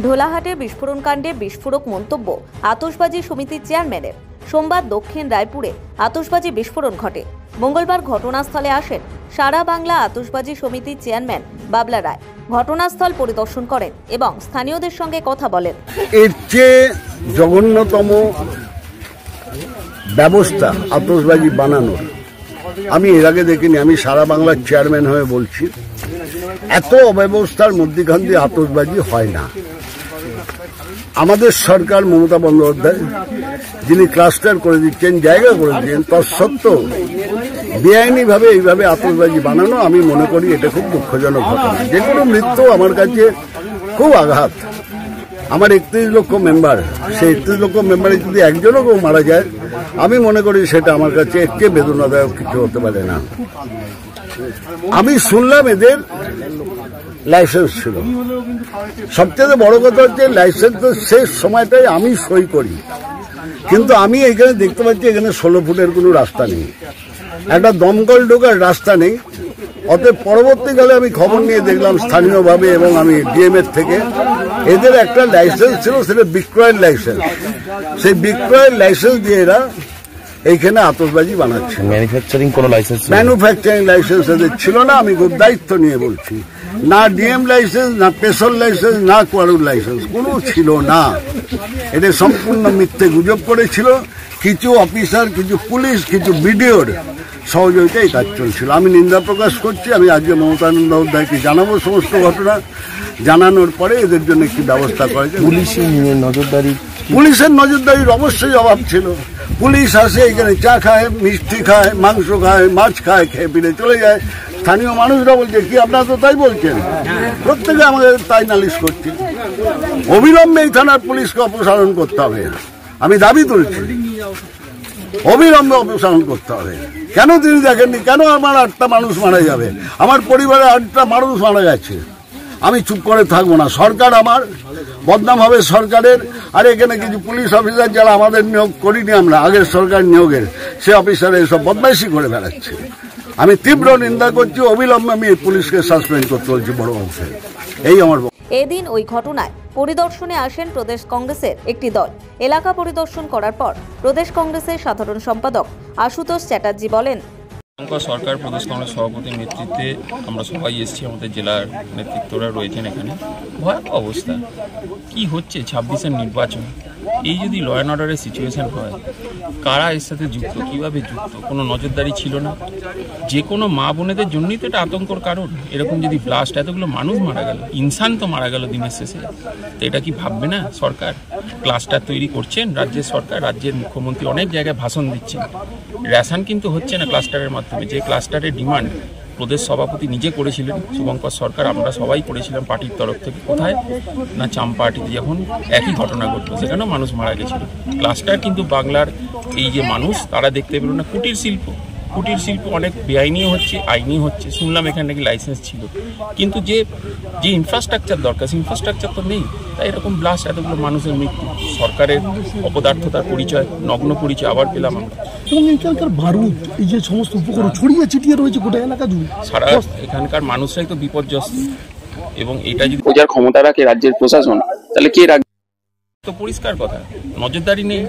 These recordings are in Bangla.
ঢোলাহাটে বিস্ফোরণ কাণ্ডে বিস্ফোরক মন্তব্য আতশবাজি সমিতির চেয়ারম্যানের। সোমবার দক্ষিণ রায়পুরে আতশবাজি বিস্ফোরণ ঘটে। মঙ্গলবার ঘটনাস্থলে আসেন সারা বাংলা আতশবাজি সমিতির চেয়ারম্যান বাবলা রায়। ঘটনাস্থল পরিদর্শন করেন এবং স্থানীয়দের সঙ্গে কথা বলেন। এর চেয়ে জঘন্যতম ব্যবস্থা আতশবাজি বানানোর আমি এর আগে দেখিনি। আমি সারা বাংলার চেয়ারম্যান হয়ে বলছি, এত অব্যবস্থার মধ্যখান দিয়ে আতশবাজি হয় না। আমাদের সরকার মমতা বন্দ্যোপাধ্যায় যিনি ক্লাস্টার করে দিচ্ছেন, জায়গা করে দিচ্ছেন, তৎসত্ত্বেও বেআইনিভাবে এইভাবে আতশবাজি বানানো আমি মনে করি এটা খুব দুঃখজনক ঘটনা। যে কোনো মৃত্যু আমার কাছে খুব আঘাত। আমার 31 লক্ষ মেম্বার, সেই 31 লক্ষ মেম্বারে যদি একজনও কেউ মারা যায়, আমি মনে করি সেটা আমার কাছে একটু বেদনাদায়ক কিছু হতে পারে না। আমি শুনলাম এদের লাইসেন্স ছিল। সবচেয়ে বড় কথা হচ্ছে লাইসেন্সের শেষ সময়টাই আমি সই করি, কিন্তু আমি এখানে দেখতে পাচ্ছি এখানে 16 ফুটের কোনো রাস্তা নেই, একটা দমকল ঢোকার রাস্তা নেই। অতএব পরবর্তীকালে আমি খবর নিয়ে দেখলাম স্থানীয়ভাবে এবং আমি ডিএমএর থেকে এদের একটা লাইসেন্স ছিল, সেটা বিক্রয়ের লাইসেন্স। সেই বিক্রয়ের লাইসেন্স দিয়ে এরা এইখানে আতশবাজি বানাচ্ছে। ম্যানুফ্যাকচারিং লাইসেন্স এদের ছিল না। আমি খুব দায়িত্ব নিয়ে বলছি, না ডিএম লাইসেন্স, না পেশল লাইসেন্স, না কোয়ারুর লাইসেন্স কোনো ছিল না। এটা সম্পূর্ণ মিথ্যে গুজব করেছিল কিছু অফিসার, কিছু পুলিশ, কিছু বিডিওর সহযোগিতা এই কাজ চলছিল। আমি নিন্দা প্রকাশ করছি। আমি আজকে মমতা বন্দ্যোপাধ্যায়কে জানাবো সমস্ত ঘটনা। জানানোর পরে এদের জন্য একটি ব্যবস্থা করা যায়। পুলিশের নজরদারির অবশ্যই অভাব ছিল। পুলিশ আসে এখানে চা খায়, মিষ্টি খায়, মাংস খায়, মাছ খায়, খেয়ে ফিরে চলে যায়। স্থানীয় মানুষরা বলছে কি আপনারা তো তাই বলছেন, প্রত্যেকে আমাদের তাই নালিশ করছে। অবিলম্বে এই থানার পুলিশকে অপসারণ করতে হবে। আমি দাবি তুলছি, অবিলম্বে অপসারণ করতে হবে। কেন তিনি দেখেননি? কেন আমার 8টা মানুষ মারা যাবে? আমার পরিবারে 8টা মানুষ মারা গেছে। আমি চুপ করে থাকবো না। সরকার আমার বদনাম হবে সরকারের। আর এখানে কিছু পুলিশ অফিসার যারা আমাদের নিয়োগ করিনি আমরা, আগের সরকার নিয়োগের, সে অফিসার এসব বদমাইশি করে বেড়াচ্ছে। আমি তীব্র নিন্দা করছি। অবিলম্বে আমি পুলিশকে সাসপেন্ড করতে বলছি বড় অংশে। এই আমার। এদিন ওই ঘটনায় পরিদর্শনে আসেন প্রদেশ কংগ্রেসের একটি দল। এলাকা পরিদর্শন করার পর প্রদেশ কংগ্রেসের সাধারণ সম্পাদক আশুতোষ চ্যাটার্জি বলেন, সরকার প্রদেশ কংগ্রেস সভাপতির নেতৃত্বে আমরা সবাই এসেছি, আমাদের জেলার নেতৃত্বরা রয়েছেন এখানে। ভয়াবহ অবস্থা। কি হচ্ছে 26-এর নির্বাচন, এই যদি ল অ্যান্ড অর্ডারের সিচুয়েশন হয়, কারা এর সাথে যুক্ত, কিভাবে যুক্ত, কোনো নজরদারি ছিল না। যে কোনো মা বোনেদের জন্যই তো এটা আতঙ্কর কারণ। এরকম যদি ব্লাস্ট, এতগুলো মানুষ মারা গেল, ইনসান তো মারা গেল দিনের শেষে, তো এটা কি ভাববে না সরকার? ক্লাস্টার তৈরি করছেন রাজ্যের সরকার, রাজ্যের মুখ্যমন্ত্রী অনেক জায়গায় ভাষণ দিচ্ছেন। রেশন কিন্তু হচ্ছে না ক্লাস্টারের মাধ্যমে। যে ক্লাস্টারের ডিমান্ড প্রদেশ সভাপতি নিজে করেছিলেন, শুভঙ্কর সরকার, আমরা সবাই করেছিলাম পার্টির তরফ থেকে। কোথায় না চাম্পাহাটিতে যখন একই ঘটনা ঘটলো, সেখানেও মানুষ মারা গেছিল। ক্লাস্টার কিন্তু বাংলার এই যে মানুষ তারা দেখতে পেল না। কুটির শিল্প অনেক বেআইনিও হচ্ছে, আইনিও হচ্ছে। শুনলাম এখানে নাকি লাইসেন্স ছিল, কিন্তু যে ইনফ্রাস্ট্রাকচার দরকার সেই ইনফ্রাস্ট্রাকচার তো নেই। তাই এরকম ব্লাস্ট, এতগুলো মানুষের মৃত্যু, সরকারের অপদার্থতার পরিচয়, নগ্ন পরিচয় আবার পেলাম আমরা। এবং এখানকার বারুদ, এই যে সমস্ত উপকরণ ছড়িয়ে ছিটিয়ে রয়েছে গোটা এলাকা জুড়ে, সারা এখানকার মানুষরাই তো বিপর্যস্ত। এবং এটা যদি বোঝার ক্ষমতা রাখে রাজ্যের প্রশাসন, তাহলে কে রাখবে? তো পরিষ্কার কথা, নজরদারি নেই,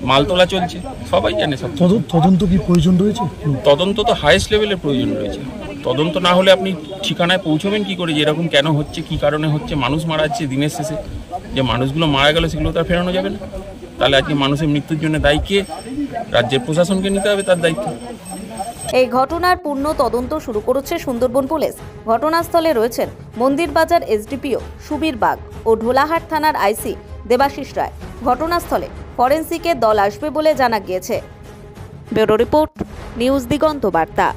মাল তোলা চলছে, সবাই জানে। সব তদন্ত কি প্রয়োজন রয়েছে? তদন্ত তো হাইয়েস্ট লেভেলের প্রয়োজন রয়েছে। তদন্ত না হলে আপনি ঠিকানায় পৌঁছবেন কি করে যে এরকম কেন হচ্ছে, কি কারণে হচ্ছে? মানুষ মারা যাচ্ছে দিনের শেষে, যে মানুষগুলো মারা গেল সেগুলো তো আর ফেরানো যাবে না। তাহলে আজকে মানুষের মৃত্যুর জন্য দায়ী কে? রাজ্যের প্রশাসনকে নিতে হবে তার দায়িত্ব। এই ঘটনার পূর্ণ তদন্ত শুরু করেছে সুন্দরবন পুলিশ। ঘটনাস্থলে রয়েছেন মন্দিরবাজার এসডিপিও সুবীর বাগ ও ঢোলাহাট থানার আইসি দেবাশিস রায়। ঘটনাস্থলে ফরেন্সিকের দল আসবে বলে জানা গিয়েছে। ব্যুরো রিপোর্ট, নিউজ দিগন্ত বার্তা।